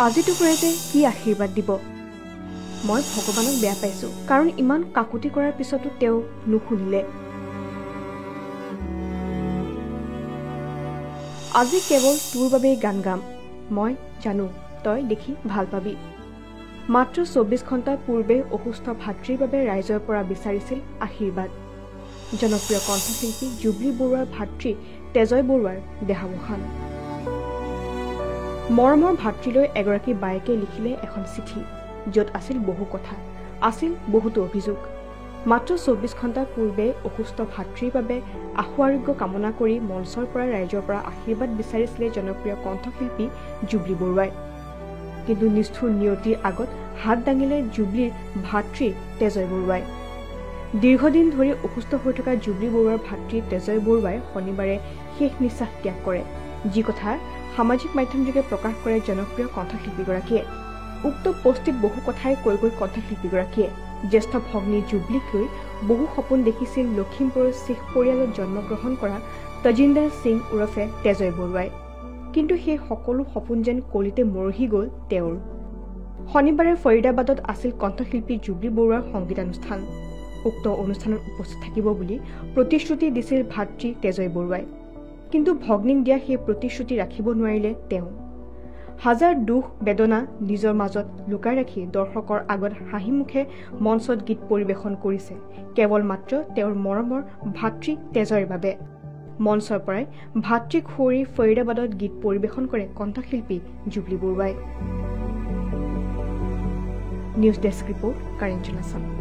আজি টুকুৰাই যে কি আশীৰ্বাদ দিব। মই ভগৱানক বেয়া পাইছোঁ, কাৰণ ইমান কাকুতি কৰাৰ পিছতো তেওঁ নুশুনিলে। আজি কেৱল তোৰ বাবেই গান গাম, মই জানো তই দেখি ভাল পাবি। মাত্ৰ ২৪ ঘণ্টা পূৰ্বে অসুস্থ ভাতৃৰ বাবে ৰাইজৰ পৰা বিচাৰিছিল আশীৰ্বাদ। জনপ্ৰিয় কণ্ঠশিল্পী জুবলি বৰুৱাৰ ভাতৃ তেজয় বৰুৱাৰ দেহাৱসান। মৰমৰ ভাতৃলৈ এগৰাকী বায়েকে লিখিলে এখন চিঠি, য'ত আছিল বহু কথা, আছিল বহুতো অভিযোগ। মাত্ৰ ২৪ ঘণ্টা পূৰ্বে অসুস্থ ভাতৃৰ বাবে আশু আৰোগ্য কামনা কৰি মঞ্চৰ পৰা ৰাইজৰ পৰা আশীৰ্বাদ বিচাৰিছিলে জনপ্ৰিয় কণ্ঠশিল্পী জুবলি বৰুৱাই। কিন্তু নিষ্ঠুৰ নিয়তিৰ আগত হাত দাঙিলে জুবলিৰ ভাতৃ তেজয় বৰুৱাই। দীৰ্ঘদিন ধৰি অসুস্থ হৈ থকা জুবলি বৰুৱাৰ ভাতৃ তেজয় বৰুৱাই শনিবাৰে শেষ নিশ্বাস ত্যাগ কৰে, যি কথা সামাজিক মাধ্যমযোগে প্ৰকাশ কৰে জনপ্ৰিয় কণ্ঠশিল্পীগৰাকীয়ে। উক্ত পোষ্টটিত বহু কথাই কৈ কণ্ঠশিল্পীগৰাকীয়ে জ্যেষ্ঠ ভগ্নী জুবলিক লৈ বহু সপোন দেখিছিল লখিমপুৰৰ শিখ পৰিয়ালত জন্মগ্ৰহণ কৰা তজিন্দৰ সিং ওৰফে তেজয় বৰুৱাই। কিন্তু সেই সকলো সপোন যেন কলিতে মৰহি গ'ল তেওঁৰ। শনিবাৰে ফৰিদাবাদত আছিল কণ্ঠশিল্পী জুবলি বৰুৱাৰ সংগীতানুষ্ঠান। উক্ত অনুষ্ঠানত উপস্থিত থাকিব বুলি প্ৰতিশ্ৰুতি দিছিল ভাতৃ তেজয় বৰুৱাই। কিন্তু ভগ্নীক দিয়া সেই প্ৰতিশ্ৰুতি ৰাখিব নোৱাৰিলে তেওঁ। হাজাৰ দুখ বেদনা নিজৰ মাজত লুকাই ৰাখি দৰ্শকৰ আগত হাঁহিমুখে মঞ্চত গীত পৰিৱেশন কৰিছে কেৱল মাত্ৰ তেওঁৰ মৰমৰ ভাতৃ তেজয়ৰ বাবে। মঞ্চৰ পৰাই ভাতৃক সুঁৱৰি ফৰিদাবাদত গীত পৰিৱেশন কৰে কণ্ঠশিল্পী জুবলি বৰুৱাই। নিউজ ডেস্ক ৰিপৰ্ট কাৰেঞ্চন আছাম।